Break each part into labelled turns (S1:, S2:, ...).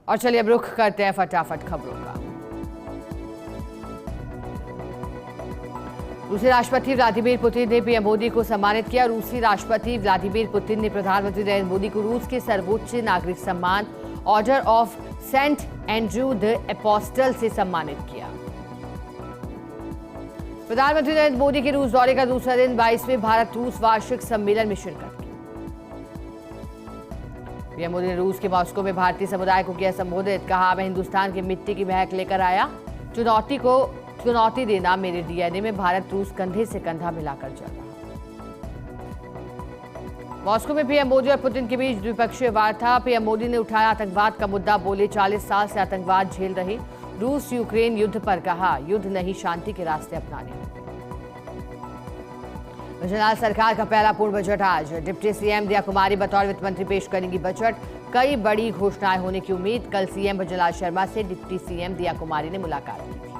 S1: और चलिए अब रुख करते हैं फटाफट खबरों का। रूसी राष्ट्रपति व्लादिमीर पुतिन ने पीएम मोदी को सम्मानित किया। रूसी राष्ट्रपति व्लादिमीर पुतिन ने प्रधानमंत्री नरेंद्र मोदी को रूस के सर्वोच्च नागरिक सम्मान order of Saint Andrew the Apostle से सम्मानित किया। प्रधानमंत्री नरेंद्र मोदी के रूस दौरे का दूसरा दिन 22वें भारत रूस वार्षिक सम्मेलन में शिरकत की। पीएम मोदी ने रूस के मॉस्को में भारतीय समुदाय को किया संबोधित। कहा, मैं हिंदुस्तान की मिट्टी की महक लेकर आया। चुनौती देना मेरे डीएनए में। भारत रूस कंधे से कंधा मिलाकर चल रहा। मॉस्को में पीएम मोदी और पुतिन के बीच द्विपक्षीय वार्ता। पीएम मोदी ने उठाया आतंकवाद का मुद्दा। बोले, 40 साल से आतंकवाद झेल रही रूस यूक्रेन युद्ध पर। कहा, युद्ध नहीं शांति के रास्ते अपनाने होंगे। गुजरात सरकार का पहला पूर्ण बजट आज। डिप्टी सीएम दिया कुमारी बतौर वित्त मंत्री पेश करेंगी बजट। कई बड़ी घोषणाएं होने की उम्मीद। कल सीएम भजनलाल शर्मा से डिप्टी सीएम दिया कुमारी ने मुलाकात की थी।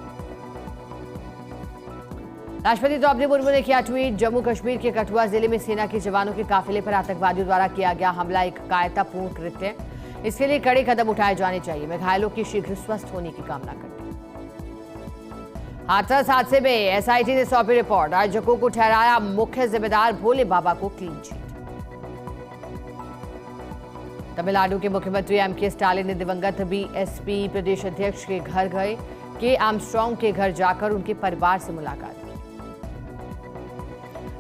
S1: राष्ट्रपति द्रौपदी मुर्मू ने किया ट्वीट। जम्मू कश्मीर के कठुआ जिले में सेना के जवानों के काफिले पर आतंकवादियों द्वारा किया गया हमला एक कायरतापूर्ण कृत्य। इसके लिए कड़े कदम उठाए जाने चाहिए। मैं घायलों के शीघ्र स्वस्थ होने की कामना करती हूं। हाथरस हादसे में एसआईटी ने सौंपी रिपोर्ट। आयोजकों को ठहराया मुख्य जिम्मेदार। भोले बाबा को क्लीन चिट। तमिलनाडु के मुख्यमंत्री एमके स्टालिन ने दिवंगत बीएसपी प्रदेश अध्यक्ष के घर गए। के आर्मस्ट्रॉन्ग के घर जाकर उनके परिवार से मुलाकात की।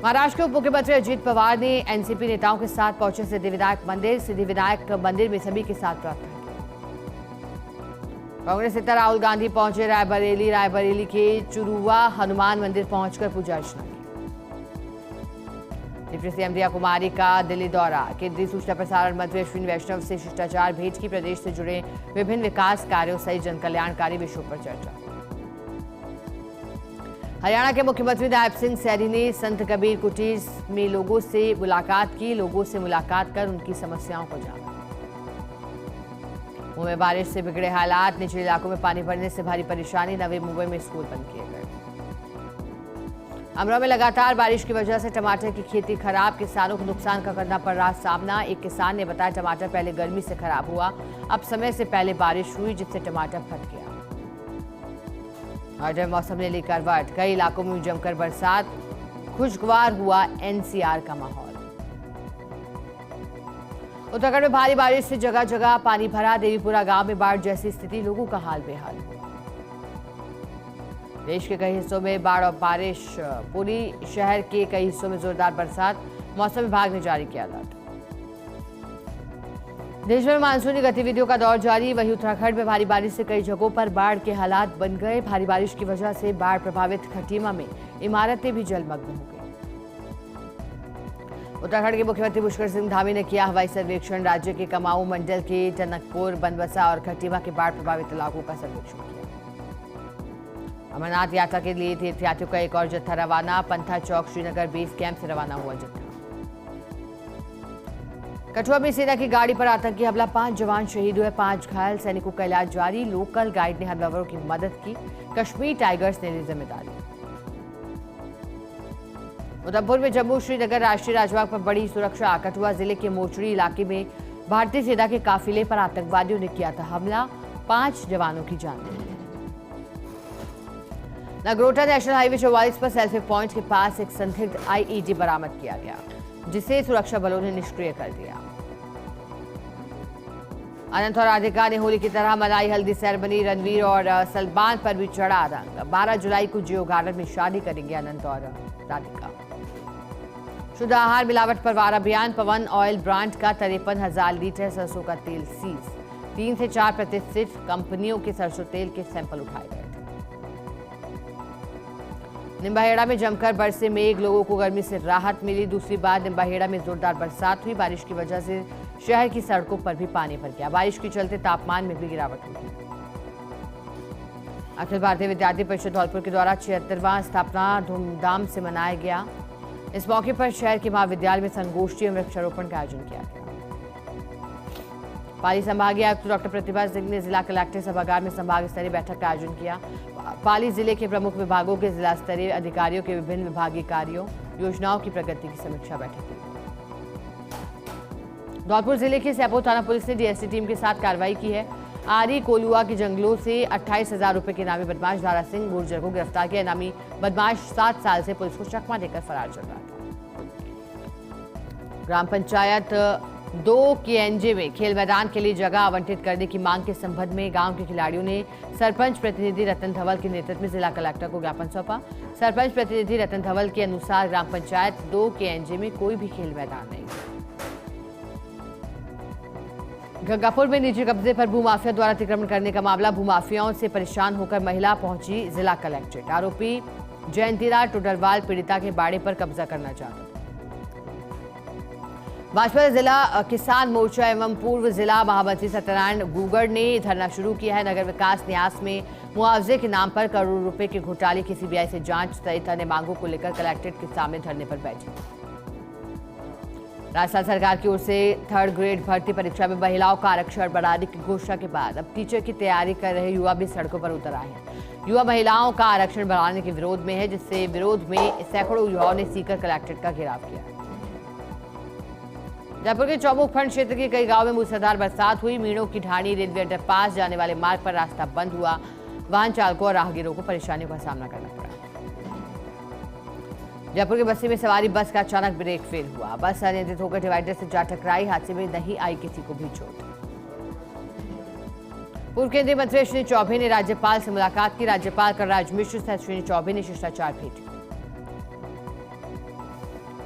S1: महाराष्ट्र के उप मुख्यमंत्री अजित पवार ने एनसीपी नेताओं के साथ पहुंचे सिद्धिविनायक मंदिर। सिद्धिविनायक मंदिर में सभी के साथ प्रार्थना की। कांग्रेस नेता राहुल गांधी पहुंचे रायबरेली। रायबरेली के चुरुआ हनुमान मंदिर पहुंचकर पूजा अर्चना की। डिप्टी सीएम दिया कुमारी का दिल्ली दौरा। केंद्रीय सूचना प्रसारण मंत्री अश्विनी वैष्णव से शिष्टाचार भेंट की। प्रदेश से जुड़े विभिन्न विकास कार्यों सहित जनकल्याणकारी विषयों पर चर्चा। हरियाणा के मुख्यमंत्री नायब सिंह सैनी ने संत कबीर कुटीर में लोगों से मुलाकात की। लोगों से मुलाकात कर उनकी समस्याओं को जाना। मुंबई में बारिश से बिगड़े हालात। निचले इलाकों में पानी भरने से भारी परेशानी। नवी मुंबई में स्कूल बंद किए गए। अमरोहा में लगातार बारिश की वजह से टमाटर की खेती खराब। किसानों को नुकसान का करना पड़ रहा सामना। एक किसान ने बताया, टमाटर पहले गर्मी से खराब हुआ, अब समय से पहले बारिश हुई जिससे टमाटर फट गया। और मौसम ने ली करवट। कई इलाकों में जमकर बरसात। खुशगवार हुआ एनसीआर का माहौल। उत्तराखंड में भारी बारिश से जगह जगह पानी भरा। देवीपुरा गांव में बाढ़ जैसी स्थिति। लोगों का हाल बेहाल। देश के कई हिस्सों में बाढ़ और बारिश। पूरी शहर के कई हिस्सों में जोरदार बरसात। मौसम विभाग ने जारी किया अलर्ट। देश में मानसूनी गतिविधियों का दौर जारी। वहीं उत्तराखंड में भारी बारिश से कई जगहों पर बाढ़ के हालात बन गए। भारी बारिश की वजह से बाढ़ प्रभावित खटीमा में इमारतें भी जलमग्न हो गई। उत्तराखंड के मुख्यमंत्री पुष्कर सिंह धामी ने किया हवाई सर्वेक्षण। राज्य के कुमाऊं मंडल के टनकपुर, बनबसा और खटीमा के बाढ़ प्रभावित इलाकों का सर्वेक्षण किया। अमरनाथ यात्रा के लिए तीर्थयात्रियों का एक और जत्था रवाना। पंथा चौक श्रीनगर बेस कैंप से रवाना हुआ जत्था। कठुआ में सेना की गाड़ी पर आतंकी हमला। 5 जवान शहीद हुए, 5 घायल। सैनिकों का इलाज जारी। लोकल गाइड ने हमलावरों की मदद की। कश्मीर टाइगर्स ने ली जिम्मेदारी। उधमपुर में जम्मू श्रीनगर राष्ट्रीय राजमार्ग पर बड़ी सुरक्षा। कठुआ जिले के मोचड़ी इलाके में भारतीय सेना के काफिले पर आतंकवादियों ने किया था हमला। 5 जवानों की जान गई। नगरोटा नेशनल हाईवे 44 पर सेल्फी पॉइंट के पास एक संदिग्ध आईईडी बरामद किया गया, जिसे सुरक्षा बलों ने निष्क्रिय कर दिया। अनंत और राधिका ने होली की तरह मनाई हल्दी सेरेमनी। रणवीर और सलमान पर भी चढ़ा रंग। 12 जुलाई को जियो गार्डन में शादी करेंगे अनंत और राधिका। शुद्ध आहार मिलावट पर वार अभियान। पवन ऑयल ब्रांड का 53,000 लीटर सरसों का तेल सीज। 3 से 4% कंपनियों के सरसों तेल के सैंपल उठाए गए थे। निम्बाहेड़ा में जमकर बरसे मेघ। लोगों को गर्मी से राहत मिली। दूसरी बार निम्बाहेड़ा में जोरदार बरसात हुई। बारिश की वजह से शहर की सड़कों पर भी पानी भर गया। बारिश के चलते तापमान में भी गिरावट हुई। अखिल भारतीय विद्यार्थी परिषद धौलपुर के द्वारा 76वां स्थापना धूमधाम से मनाया गया। इस मौके पर शहर के महाविद्यालय में संगोष्ठी एवं वृक्षारोपण का आयोजन किया गया। पाली संभागीय आयुक्त डॉक्टर प्रतिभा सिंह ने जिला कलेक्टर सभागार में संभाग स्तरीय बैठक का आयोजन किया। पाली जिले के प्रमुख विभागों के जिला स्तरीय अधिकारियों के विभिन्न विभागीय कार्यों योजनाओं की प्रगति की समीक्षा बैठक की। धौलपुर जिले की सैपो थाना पुलिस ने डीएसटी टीम के साथ कार्रवाई की है। आरी कोलुआ के जंगलों से 28,000 रुपए के इनामी बदमाश दारा सिंह गुर्जर को गिरफ्तार किया। इनामी बदमाश 7 साल से पुलिस को चकमा देकर फरार चल रहा था। ग्राम पंचायत 2 केएनजे में खेल मैदान के लिए जगह आवंटित करने की मांग के संबंध में गांव के खिलाड़ियों ने सरपंच प्रतिनिधि रतन धवल के नेतृत्व में जिला कलेक्टर को ज्ञापन सौंपा। सरपंच प्रतिनिधि रतन धवल के अनुसार ग्राम पंचायत 2 केएनजे में कोई भी खेल मैदान नहीं। गंगापुर में निजी कब्जे पर भूमाफिया द्वारा अतिक्रमण करने का मामला। भूमाफियाओं से परेशान होकर महिला पहुंची जिला कलेक्ट्रेट। आरोपी जयंतीलाल टोडरवाल पीड़िता के बाड़े पर कब्जा करना चाहता था। भाजपा जिला किसान मोर्चा एवं पूर्व जिला महामंत्री सत्यनारायण गुगड़ ने धरना शुरू किया है। नगर विकास न्यास में मुआवजे के नाम पर करोड़ों रुपए के घोटाले की सीबीआई से जांच सहित अन्य मांगों को लेकर कलेक्ट्रेट के सामने धरने पर बैठे। राजस्थान सरकार की ओर से 3rd ग्रेड भर्ती परीक्षा में महिलाओं का आरक्षण बढ़ाने की घोषणा के बाद अब टीचर की तैयारी कर रहे युवा भी सड़कों पर उतर आए हैं। युवा महिलाओं का आरक्षण बढ़ाने के विरोध में है, जिससे विरोध में सैकड़ों युवाओं ने सीकर कलेक्ट्रेट का घेराव किया। जयपुर के चौमुख खंड क्षेत्र के कई गांवों में मूसलाधार बरसात हुई। मीणों की ढाणी रेलवे अंडरपास जाने वाले मार्ग पर रास्ता बंद हुआ। वाहन चालकों और राहगीरों को परेशानियों का सामना करना पड़ा। जयपुर के बस्ती में सवारी बस का अचानक ब्रेक फेल हुआ। बस अनियंत्रित होकर डिवाइडर से जा टकराई। हादसे में नहीं आई किसी को भी चोट। पूर्व केंद्रीय मंत्री अश्विनी चौबे ने राज्यपाल से मुलाकात की। राज्यपाल कलराज मिश्र से अश्विनी चौबे ने शिष्टाचार भेंट की।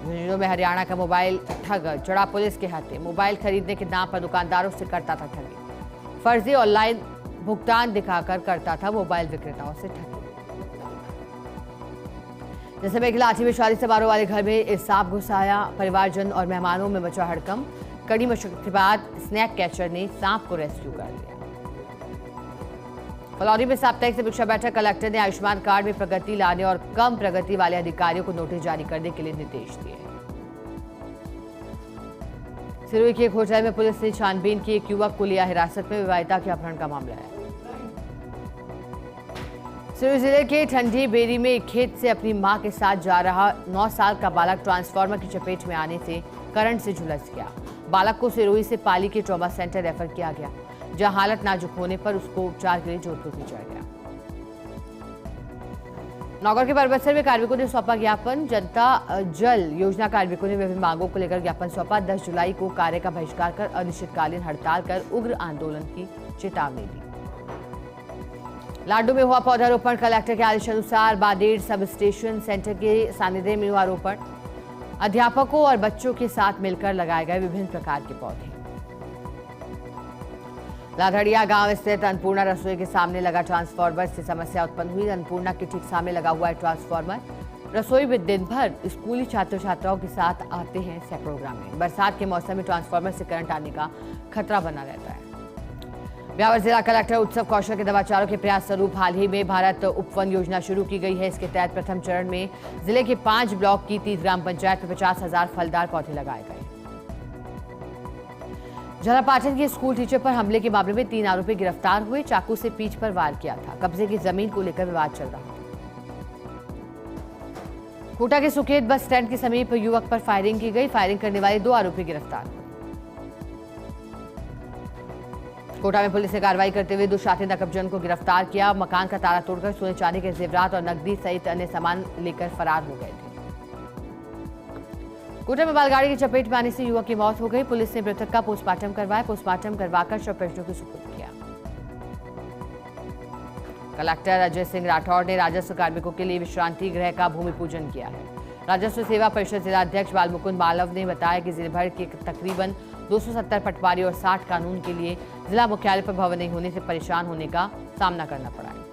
S1: झुंझुनू में हरियाणा का मोबाइल ठग चढ़ा पुलिस के हाथे। मोबाइल खरीदने के नाम पर दुकानदारों से करता था ठगी। फर्जी ऑनलाइन भुगतान दिखाकर करता था मोबाइल विक्रेताओं से ठगी। जैसे में लाठी में शादी समारोह वाले घर में सांप घुस आया। परिवारजन और मेहमानों में मचा हड़कंप। कड़ी मशक्कत के बाद स्नैक कैचर ने सांप को रेस्क्यू कर लिया। फलौदी में साप्ताहिक समीक्षा बैठक। कलेक्टर ने आयुष्मान कार्ड में प्रगति लाने और कम प्रगति वाले अधिकारियों को नोटिस जारी करने के लिए निर्देश दिए। सिरोही के एक होटल में पुलिस ने छानबीन की। एक युवक को लिया हिरासत में। विवाहिता के अपहरण का मामला है। सिरोही जिले के ठंडी बेरी में एक खेत से अपनी मां के साथ जा रहा 9 साल का बालक ट्रांसफार्मर की चपेट में आने से करंट से झुलस गया। बालक को सिरोही से पाली के ट्रॉमा सेंटर रेफर किया गया, जहां हालत नाजुक होने पर उसको उपचार के लिए जोधपुर भेजा गया। नौगढ़ के परबतसर में कार्मिकों ने सौंपा ज्ञापन। जनता जल योजना कार्मिकों ने विभिन्न मांगों को लेकर ज्ञापन सौंपा। 10 जुलाई को कार्य का बहिष्कार कर अनिश्चितकालीन हड़ताल कर उग्र आंदोलन की चेतावनी दी। लाडू में हुआ पौधारोपण। कलेक्टर के आदेश अनुसार बादेड़ सब स्टेशन सेंटर के सानिध्य में हुआ रोपण। अध्यापकों और बच्चों के साथ मिलकर लगाए गए विभिन्न प्रकार के पौधे। लाधड़िया गांव स्थित अन्नपूर्णा रसोई के सामने लगा ट्रांसफार्मर से समस्या उत्पन्न हुई। अन्नपूर्णा के ठीक सामने लगा हुआ है ट्रांसफार्मर। रसोई में दिन भर स्कूली छात्र छात्राओं के साथ आते हैं सैकड़ों ग्रामीण। बरसात के मौसम में ट्रांसफार्मर से करंट आने का खतरा बना रहता है। ब्यावर जिला कलेक्टर उत्सव कौशल के नवाचारों के प्रयास स्वरूप हाल ही में भारत उपवन योजना शुरू की गई है। इसके तहत प्रथम चरण में जिले के 5 ब्लॉक की 30 ग्राम पंचायत में 50,000 फलदार पौधे लगाए गए। झलापाटन के स्कूल टीचर पर हमले के मामले में 3 आरोपी गिरफ्तार हुए। चाकू से पीठ पर वार किया था। कब्जे की जमीन को लेकर विवाद चल रहा था। कोटा के सुखेत बस स्टैंड के समीप युवक पर फायरिंग की गई। फायरिंग करने वाले 2 आरोपी गिरफ्तार हुए। कोटा में पुलिस ने कार्रवाई करते हुए 2 शातिर नकबजन को गिरफ्तार किया। मकान का ताला तोड़कर सोने चांदी के जेवरात और नकदी सहित अन्य सामान लेकर फरार हो गए थे। कोटा में मालगाड़ी की चपेट में आने से युवक की मौत हो गई। पुलिस ने मृतक का पोस्टमार्टम करवाया। पोस्टमार्टम करवाकर शव परिजनों को सुपुर्द किया। कलेक्टर अजय सिंह राठौड़ ने राजस्व कार्मिकों के लिए विश्रांति गृह का भूमि पूजन किया है। राजस्व सेवा परिषद जिलाध्यक्ष बालमुकुंद मालव ने बताया कि जिले भर के तकरीबन 270 पटवारी और 60 कानून के लिए जिला मुख्यालय पर भवन नहीं होने से परेशान होने का सामना करना पड़ा है।